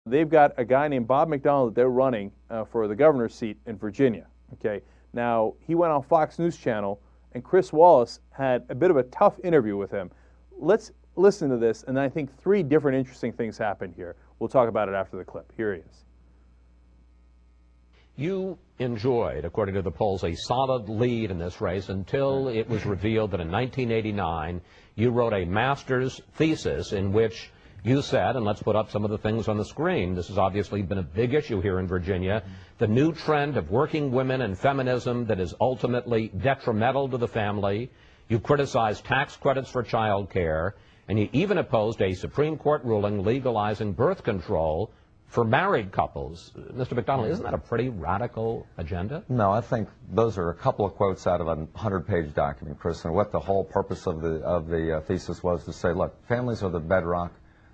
They've got a guy named Bob McDonnell that they're running for the governor's seat in Virginia. Okay, now he went on Fox News Channel, and Chris Wallace had a bit of a tough interview with him. Let's listen to this, and I think three different interesting things happened here. We'll talk about it after the clip. Here he is. You enjoyed, according to the polls, a solid lead in this race until it was revealed that in 1989 you wrote a master's thesis in which you said, and let's put up some of the things on the screen, this has obviously been a big issue here in Virginia, the new trend of working women and feminism that is ultimately detrimental to the family. You criticized tax credits for child care, and you even opposed a Supreme Court ruling legalizing birth control for married couples. Mr. McDonnell, isn't that a pretty radical agenda? No, I think those are a couple of quotes out of a 100-page document, Chris, and what the whole purpose of the thesis was to say, look, families are the bedrock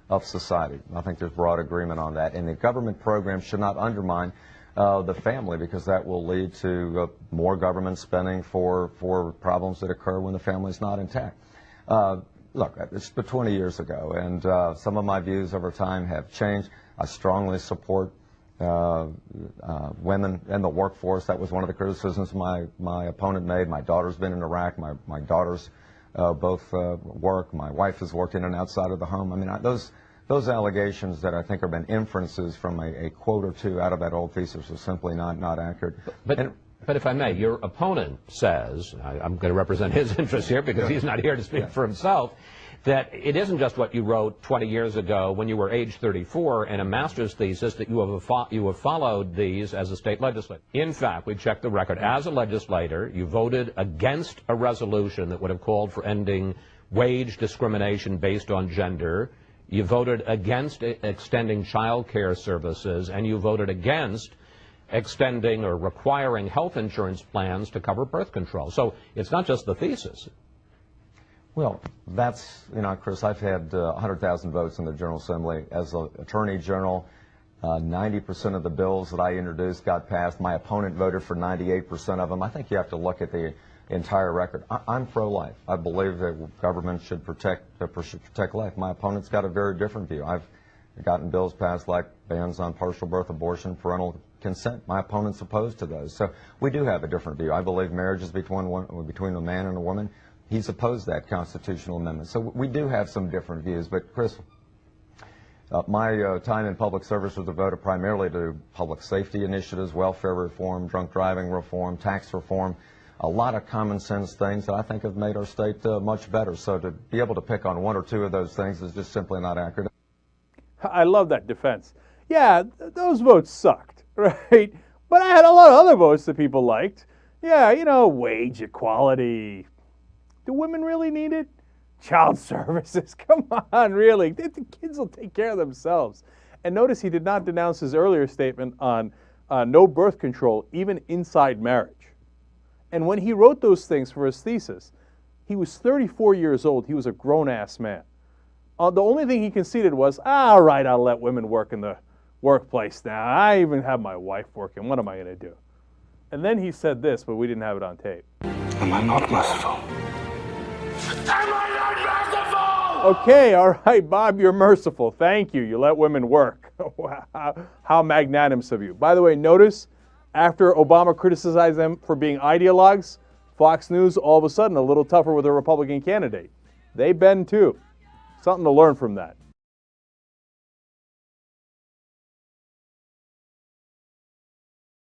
of society. I think there's broad agreement on that, and the government program should not undermine the family, because that will lead to more government spending for problems that occur when the family's not intact. Look, it's been 20 years ago, and some of my views over time have changed. I strongly support women in the workforce. That was one of the criticisms my opponent made. My daughter's been in Iraq. My daughters both work. My wife has worked in and outside of the home. I mean, those allegations that I think have been inferences from a quote or two out of that old thesis are simply not accurate. But if I may, your opponent says, I'm going to represent his interests here because he's not here to speak for himself, that it isn't just what you wrote 20 years ago when you were age 34 in a master's thesis, that you have followed these as a state legislator. In fact, we checked the record. As a legislator, you voted against a resolution that would have called for ending wage discrimination based on gender. You voted against extending child care services, and you voted against extending or requiring health insurance plans to cover birth control. So it's not just the thesis. Well, that's, Chris, I've had 100,000 votes in the General Assembly. As an Attorney General, 90% of the bills that I introduced got passed. My opponent voted for 98% of them. I think you have to look at the entire record. I'm pro-life. I believe that government should protect life. My opponent's got a very different view. I've gotten bills passed like bans on partial birth abortion, parental consent. My opponent's opposed to those. So we do have a different view. I believe marriage is between a man and a woman. He's opposed that constitutional amendment. So we do have some different views. But, Chris, my time in public service was devoted primarily to public safety initiatives, welfare reform, drunk driving reform, tax reform, a lot of common sense things that I think have made our state much better. So to be able to pick on one or two of those things is just simply not accurate. I love that defense. Yeah, those votes sucked, right? But I had a lot of other votes that people liked. Yeah, wage equality. Do women really need it? Child services, come on, really. The kids will take care of themselves. And notice he did not denounce his earlier statement on no birth control, even inside marriage. And when he wrote those things for his thesis, he was 34 years old. He was a grown-ass man. The only thing he conceded was, all right, I'll let women work in the workplace now. I even have my wife working. What am I going to do? And then he said this, but we didn't have it on tape. Am I not merciful? Am I not merciful? Okay, all right, Bob, you're merciful. Thank you. You let women work. Wow, how magnanimous of you. By the way, notice after Obama criticized them for being ideologues, Fox News all of a sudden a little tougher with a Republican candidate. They bend too. Something to learn from that.